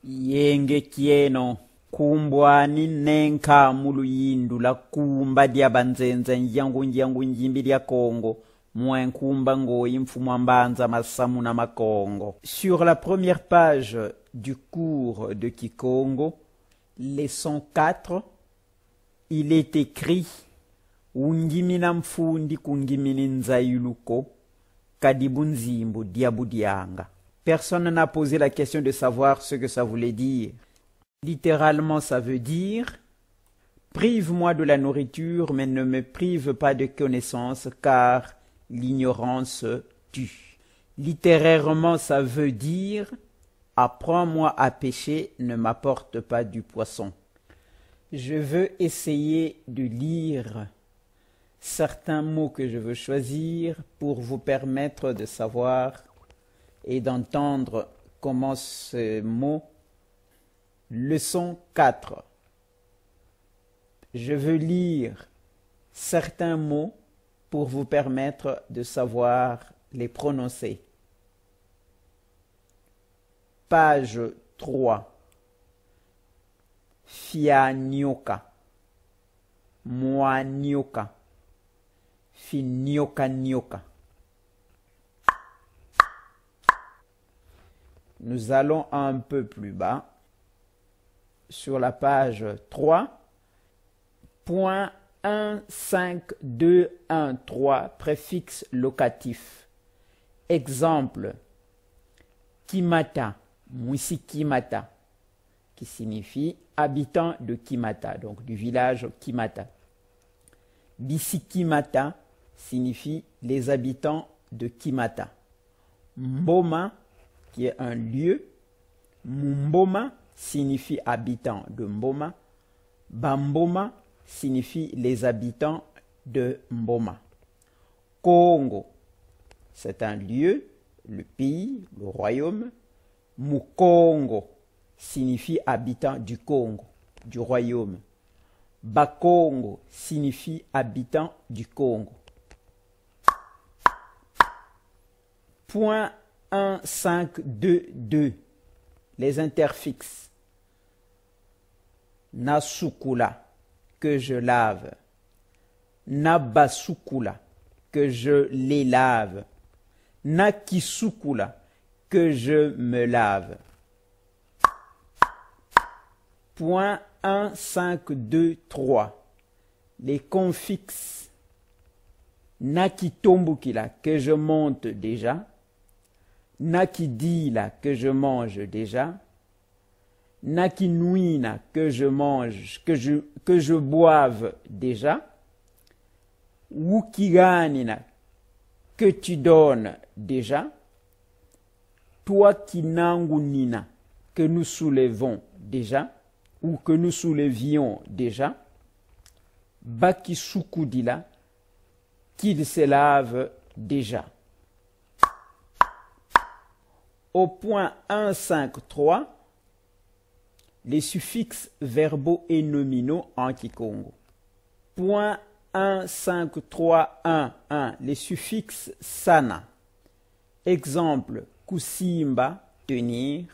Yenge kieno kumbwani nenka mulu yindu la kumba dia banzenza nyangu njimbi dia Congo mwen kumba ngoyi mfumu mbanza masamu na makongo. Sur la première page du cours de Kikongo, leçon 4, il est écrit ungimina mfundi kungimini nzayuluko kadibunzimbu diabudianga. Personne n'a posé la question de savoir ce que ça voulait dire. Littéralement, ça veut dire « Prive-moi de la nourriture, mais ne me prive pas de connaissances, car l'ignorance tue. » Littérairement, ça veut dire « Apprends-moi à pêcher, ne m'apporte pas du poisson. » Je veux essayer de lire certains mots que je veux choisir pour vous permettre de savoir et d'entendre comment ce mot. Leçon 4. Je veux lire certains mots pour vous permettre de savoir les prononcer. Page 3. Fianyoka, Moanyoka, Finyoka nyoka. Nous allons un peu plus bas, sur la page 3, point 15213, préfixe locatif. Exemple, Kimata, Mwisi Kimata, qui signifie habitant de Kimata, donc du village Kimata. Bisi Kimata signifie les habitants de Kimata. Mboma, qui est un lieu. Mumboma signifie habitant de Mboma. Bamboma signifie les habitants de Mboma. Congo, c'est un lieu, le pays, le royaume. Mukongo signifie habitant du Congo, du royaume. Bakongo signifie habitant du Congo. Point 1522, les interfixes. Nasukula, que je lave. Nabasukula, que je les lave. Nakisukula, que je me lave. Point 1523, les confixes. Nakitombukila, que je monte déjà. Nakidila, que je mange déjà. Nakinuina, que je mange, que je boive déjà. Wukiganina, que tu donnes déjà. Toi kinangunina, que nous soulevons déjà, ou que nous soulevions déjà. Bakisukudila, qu'il se lave déjà. Au point 153, les suffixes verbaux et nominaux en Kikongo. Point 15311, les suffixes sana. Exemple, kusimba, tenir,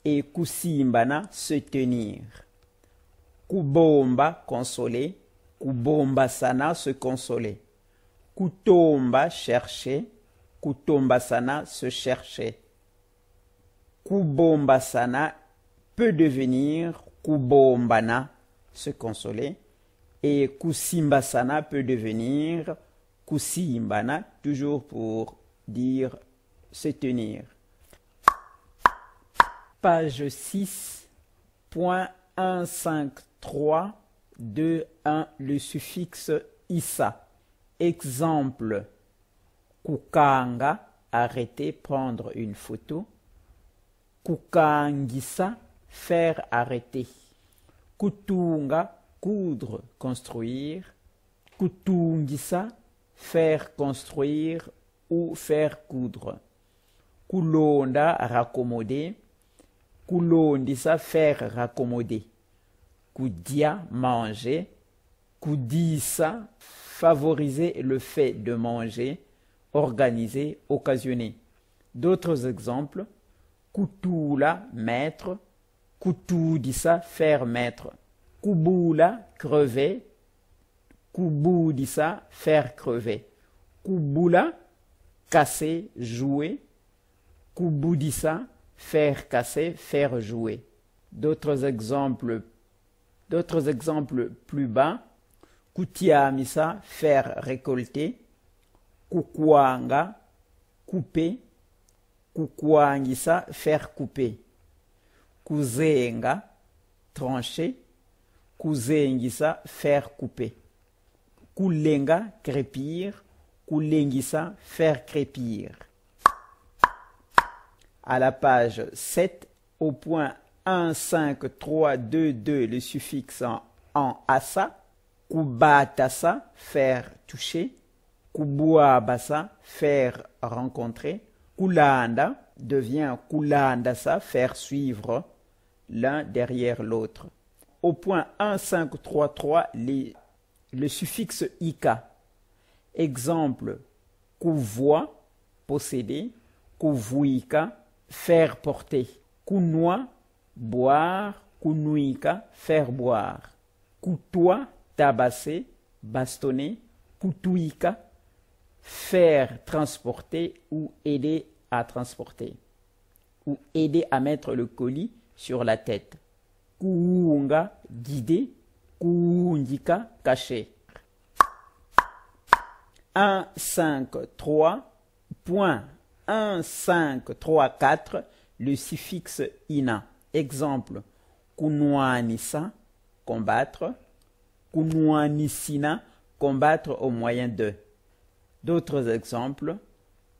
et kusimbana, se tenir. Kubomba, consoler, kubomba sana, se consoler. Kutomba, chercher, kutomba sana, se chercher. Kubombasana peut devenir kubombana, se consoler, et kusimbasana peut devenir kusimbana, toujours pour dire se tenir. Page 6, point 15321, le suffixe issa. Exemple, kukanga, arrêter, prendre une photo. Kukangisa, faire arrêter. Kutunga, coudre, construire. Kutungisa, faire construire ou faire coudre. Kulonda, raccommoder. Kulondisa, faire raccommoder. Kudia, manger. Kudisa, favoriser le fait de manger, organiser, occasionner. D'autres exemples. Kutula, mettre. Kutudisa, faire mettre. Kubula, crever. Kubudisa, faire crever. Kubula, casser, jouer. Kubudisa, faire casser, faire jouer. D'autres exemples plus bas. Kutiamisa, faire récolter. Kukwanga, couper. Kukwangisa, faire couper. Kuzenga, trancher. Kuzengisa, faire couper. Kulenga, crépir. Kulengisa, faire crépir. À la page 7, au point 1, 5, 3, 2, 2, le suffixe en asa. Kubatasa, faire toucher. Kubuabasa, faire rencontrer. Kulanda devient kulandasa, faire suivre l'un derrière l'autre. Au point 1, 5, 3, 3, le suffixe ika. Exemple, kuvoa, posséder. Kuvuika, faire porter. Kunwa, boire. Kunuika, faire boire. Kutua, tabasser, bastonner. Kutuika, faire transporter ou aider à transporter. Ou aider à mettre le colis sur la tête. Kuunga, guider. Kuundika, cacher. 1, 5, 3, point 1, 5, 3, 4, le suffixe ina. Exemple, kunuanisa, combattre. Kunuanisina, combattre au moyen de. D'autres exemples,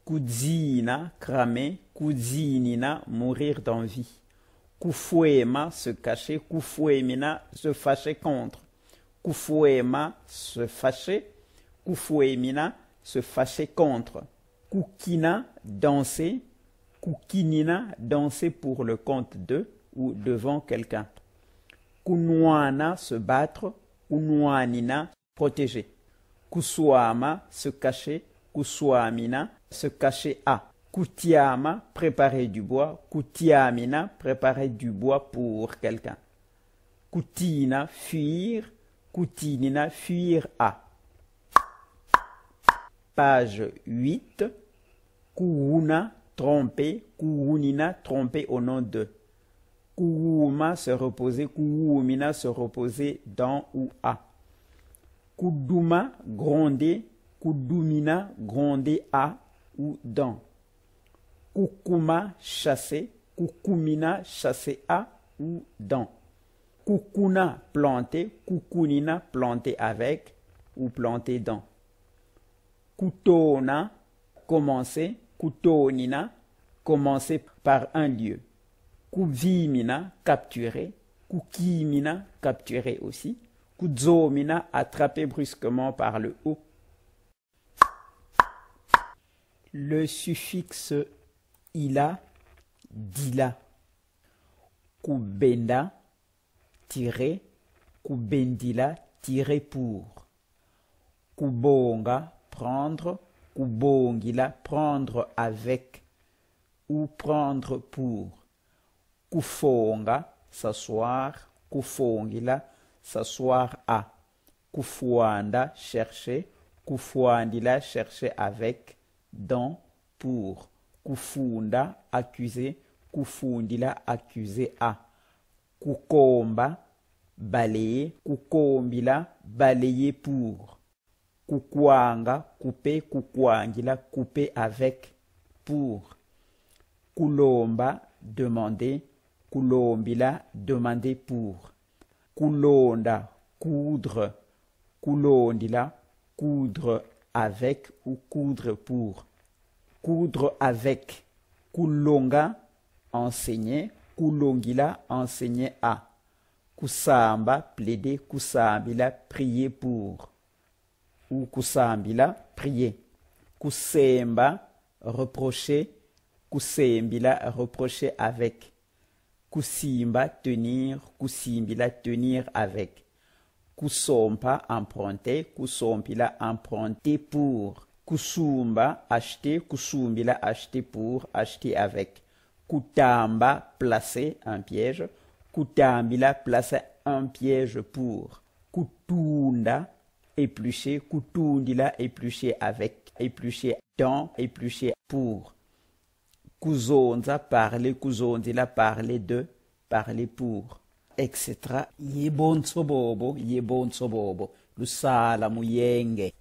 kudzina, cramer. Kudzinina, mourir d'envie. Kufuema, se cacher. Kufuemina, se fâcher contre. Kufuema, se fâcher. Kufuemina, se fâcher contre. Kukina, danser. Kukinina, danser pour le compte de ou devant quelqu'un. Kunuana, se battre. Kunuanina, protéger. Kusuama, se cacher. Kusuamina, se cacher à. Kutiama, préparer du bois. Kutiamina, préparer du bois pour quelqu'un. Kutina, fuir. Kutinina, fuir à. Page 8. Kuuna, tromper. Kuunina, tromper au nom de. Kuuma, se reposer. Kuumina, se reposer dans ou à. Kuduma, gronder. Kudumina, gronder à ou dans. Kukuma, chasser. Kukumina, chasser à ou dans. Kukuna, planter. Kukunina, planter avec ou planter dans. Kutona, commencer. Kutonina, commencer par un lieu. Kuvimina, capturer. Kukimina, capturer aussi. Kudzomina, attraper brusquement par le haut. Le suffixe ila, dila. Kubenda, tirer. Kubendila, tirer pour. Kubonga, prendre. Kubongila, prendre avec ou prendre pour. Kufonga, s'asseoir. Kufongila, s'asseoir à. Kufuanda, chercher. Kufuandila, chercher avec, dans, pour. Kufunda, accuser. Kufundila, accuser à. Kukomba, balayer. Kukombila, balayer pour. Kukwanga, couper. Kukwangila, couper avec, pour. Kulomba, demander. Kulombila, demander pour. Kulonda, coudre. Kulondila, coudre avec ou coudre pour. Coudre avec. Kulonga, enseigner. Kulongila, enseigner à. Kusamba, plaider. Kusambila, prier pour. Ou kusambila, prier. Kusemba, reprocher. Kusembila, reprocher avec. Kusimba, tenir. Kusimbila, tenir avec. Kusompa, emprunter. Kusompila, emprunter pour. Kusumba, acheter. Kusumbila, acheter pour, acheter avec. Kutamba, placer un piège. Kutambila, placer un piège pour. Kutunda, éplucher. Kutundila, éplucher avec. Éplucher dans, éplucher pour. Kuzonza, parler. Kuzondila, parler de, parler pour. Etc. Yebonso bobo, lusala muyenge.